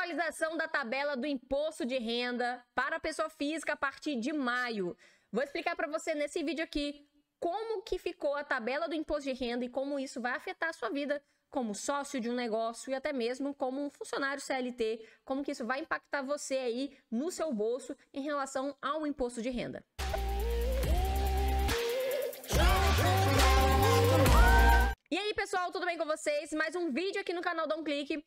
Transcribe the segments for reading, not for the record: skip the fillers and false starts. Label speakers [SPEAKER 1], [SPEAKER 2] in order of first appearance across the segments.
[SPEAKER 1] atualização da tabela do imposto de renda para a pessoa física a partir de maio. Vou explicar para você nesse vídeo aqui como que ficou a tabela do imposto de renda e como isso vai afetar a sua vida como sócio de um negócio e até mesmo como um funcionário CLT, como que isso vai impactar você aí no seu bolso em relação ao imposto de renda. E aí, pessoal, tudo bem com vocês? Mais um vídeo aqui no canal Dá um Clique.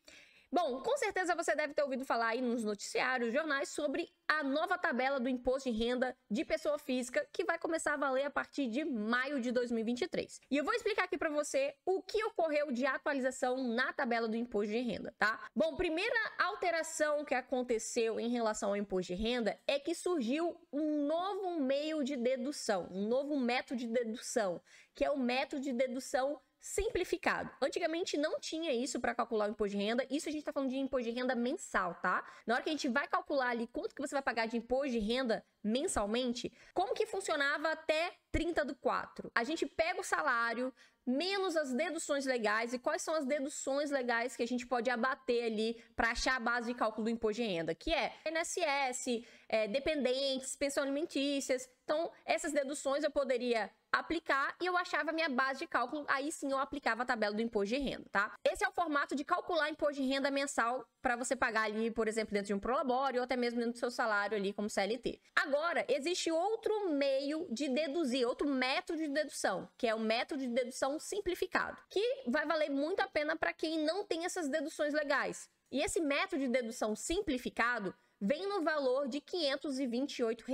[SPEAKER 1] Bom, com certeza você deve ter ouvido falar aí nos noticiários, jornais, sobre a nova tabela do imposto de renda de pessoa física que vai começar a valer a partir de maio de 2023. E eu vou explicar aqui para você o que ocorreu de atualização na tabela do imposto de renda, tá? Bom, primeira alteração que aconteceu em relação ao imposto de renda é que surgiu um novo meio de dedução, um novo método de dedução, que é o método de dedução simplificado. Antigamente não tinha isso para calcular o imposto de renda. Isso a gente está falando de imposto de renda mensal, tá? Na hora que a gente vai calcular ali quanto que você vai pagar de imposto de renda mensalmente, como que funcionava até 30/4? A gente pega o salário menos as deduções legais. E quais são as deduções legais que a gente pode abater ali para achar a base de cálculo do imposto de renda? Que é INSS, dependentes, pensão alimentícias. Então, essas deduções eu poderia aplicar e eu achava a minha base de cálculo, aí sim eu aplicava a tabela do imposto de renda, tá? Esse é o formato de calcular imposto de renda mensal para você pagar ali, por exemplo, dentro de um prolabore ou até mesmo dentro do seu salário ali como CLT. Agora, existe outro meio de deduzir, outro método de dedução, que é o método de dedução simplificado, que vai valer muito a pena para quem não tem essas deduções legais. E esse método de dedução simplificado vem no valor de R$ 528.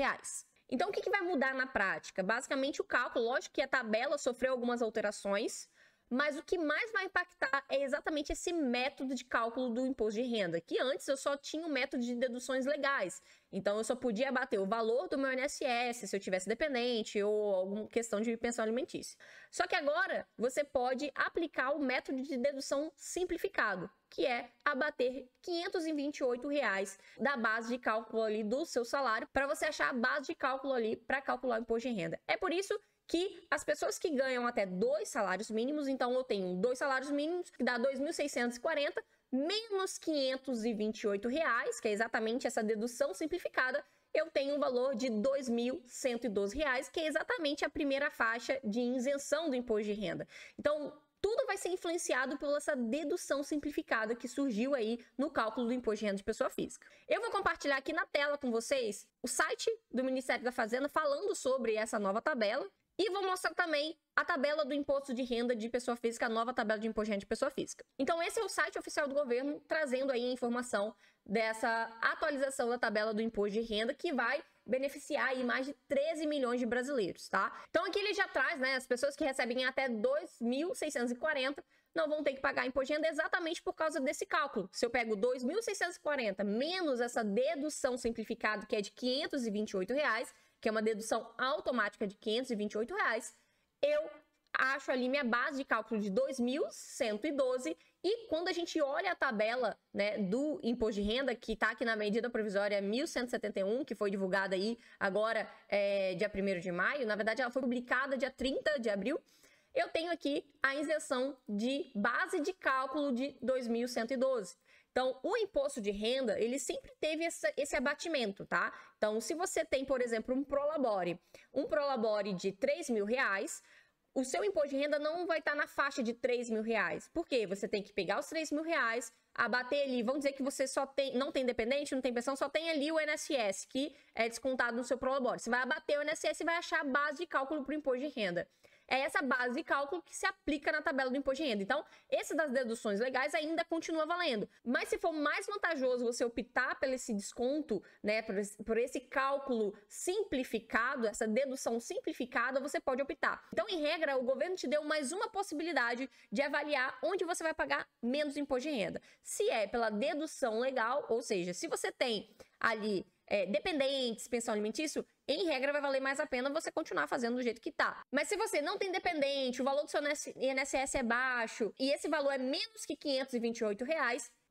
[SPEAKER 1] Então, o que vai mudar na prática? Basicamente, o cálculo, lógico que a tabela sofreu algumas alterações, mas o que mais vai impactar é exatamente esse método de cálculo do imposto de renda, que antes eu só tinha o método de deduções legais. Então, eu só podia abater o valor do meu INSS se eu tivesse dependente ou alguma questão de pensão alimentícia. Só que agora, você pode aplicar o método de dedução simplificado, que é abater R$ 528 da base de cálculo ali do seu salário, para você achar a base de cálculo ali para calcular o imposto de renda. É por isso que as pessoas que ganham até 2 salários mínimos, então eu tenho 2 salários mínimos, que dá R$ 2.640, menos R$ 528, que é exatamente essa dedução simplificada, eu tenho um valor de R$ 2.112, que é exatamente a primeira faixa de isenção do imposto de renda. Então, tudo vai ser influenciado por essa dedução simplificada que surgiu aí no cálculo do imposto de renda de pessoa física. Eu vou compartilhar aqui na tela com vocês o site do Ministério da Fazenda falando sobre essa nova tabela e vou mostrar também a tabela do imposto de renda de pessoa física, a nova tabela de imposto de renda de pessoa física. Então esse é o site oficial do governo trazendo aí a informação dessa atualização da tabela do imposto de renda que vai beneficiar aí mais de 13 milhões de brasileiros, tá? Então aqui ele já traz, né, as pessoas que recebem até 2.640 não vão ter que pagar imposto de renda exatamente por causa desse cálculo. Se eu pego 2.640 menos essa dedução simplificada que é de R$ 528, que é uma dedução automática de R$ 528, eu acho ali minha base de cálculo de 2.112 e quando a gente olha a tabela, né, do imposto de renda, que está aqui na medida provisória 1.171, que foi divulgada aí agora dia 1º de maio, na verdade ela foi publicada dia 30 de abril, eu tenho aqui a isenção de base de cálculo de 2.112. Então, o imposto de renda, ele sempre teve esse abatimento, tá? Então, se você tem, por exemplo, um prolabore de R$ 3.000, o seu imposto de renda não vai estar na faixa de R$ 3.000. Por quê? Você tem que pegar os R$ 3.000, abater ali, vamos dizer que você não tem dependente, não tem pensão, só tem ali o INSS, que é descontado no seu prolabore. Você vai abater o INSS e vai achar a base de cálculo para o imposto de renda. É essa base de cálculo que se aplica na tabela do imposto de renda. Então, esse das deduções legais ainda continua valendo. Mas se for mais vantajoso você optar por esse desconto, né, por esse cálculo simplificado, essa dedução simplificada, você pode optar. Então, em regra, o governo te deu mais uma possibilidade de avaliar onde você vai pagar menos imposto de renda. Se é pela dedução legal, ou seja, se você tem ali dependentes, pensão alimentício, em regra vai valer mais a pena você continuar fazendo do jeito que tá. Mas se você não tem dependente, o valor do seu INSS é baixo e esse valor é menos que R$ 528,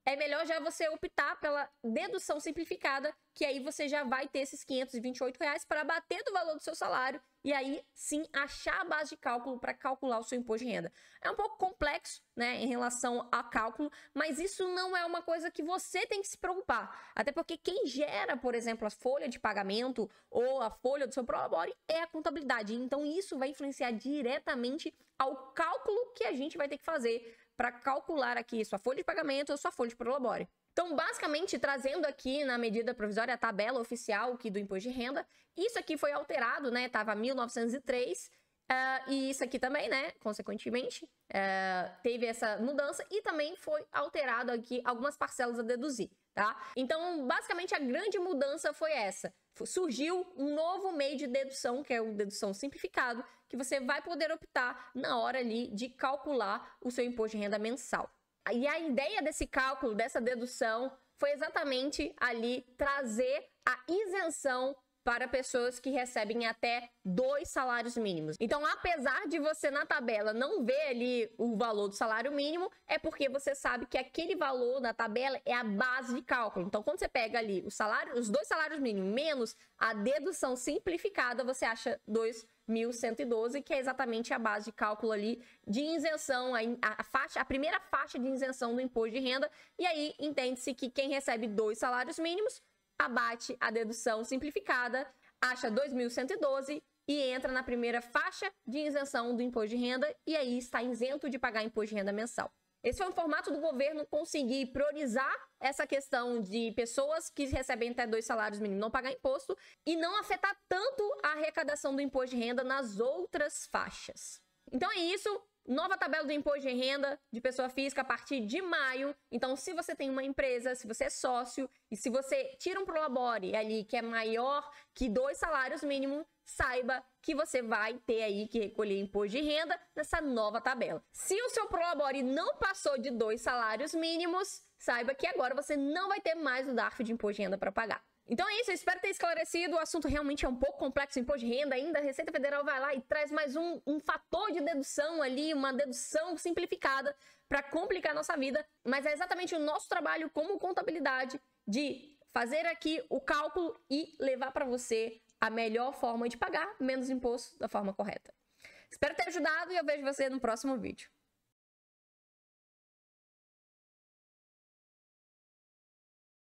[SPEAKER 1] é melhor já você optar pela dedução simplificada, que aí você já vai ter esses R$528 para bater do valor do seu salário e aí sim achar a base de cálculo para calcular o seu imposto de renda. É um pouco complexo, né, em relação a cálculo, mas isso não é uma coisa que você tem que se preocupar. Até porque quem gera, por exemplo, a folha de pagamento ou a folha do seu Prolabore é a contabilidade. Então isso vai influenciar diretamente ao cálculo que a gente vai ter que fazer para calcular aqui sua folha de pagamento ou sua folha de Prolabore. Então, basicamente, trazendo aqui na medida provisória a tabela oficial aqui do imposto de renda, isso aqui foi alterado, né? Tava 1903, e isso aqui também, né? Consequentemente, teve essa mudança e também foi alterado aqui algumas parcelas a deduzir, tá? Então, basicamente, a grande mudança foi essa. Surgiu um novo meio de dedução, que é o dedução simplificado, que você vai poder optar na hora ali de calcular o seu imposto de renda mensal. E a ideia desse cálculo, dessa dedução, foi exatamente ali trazer a isenção para pessoas que recebem até 2 salários mínimos. Então, apesar de você na tabela não ver ali o valor do salário mínimo, é porque você sabe que aquele valor na tabela é a base de cálculo. Então, quando você pega ali o salário, os 2 salários mínimos menos a dedução simplificada, você acha 2.112, que é exatamente a base de cálculo ali de isenção, a primeira faixa de isenção do imposto de renda. E aí, entende-se que quem recebe 2 salários mínimos abate a dedução simplificada, acha 2.112 e entra na primeira faixa de isenção do imposto de renda e aí está isento de pagar imposto de renda mensal. Esse foi um formato do governo conseguir priorizar essa questão de pessoas que recebem até 2 salários mínimos não pagar imposto e não afetar tanto a arrecadação do imposto de renda nas outras faixas. Então é isso. Nova tabela do imposto de renda de pessoa física a partir de maio. Então, se você tem uma empresa, se você é sócio e se você tira um Prolabore ali que é maior que 2 salários mínimos, saiba que você vai ter aí que recolher imposto de renda nessa nova tabela. Se o seu Prolabore não passou de 2 salários mínimos, saiba que agora você não vai ter mais o DARF de imposto de renda para pagar. Então é isso, eu espero ter esclarecido. O assunto realmente é um pouco complexo, o imposto de renda ainda. A Receita Federal vai lá e traz mais um fator de dedução ali, uma dedução simplificada para complicar a nossa vida. Mas é exatamente o nosso trabalho como contabilidade de fazer aqui o cálculo e levar para você a melhor forma de pagar menos imposto da forma correta. Espero ter ajudado e eu vejo você no próximo vídeo.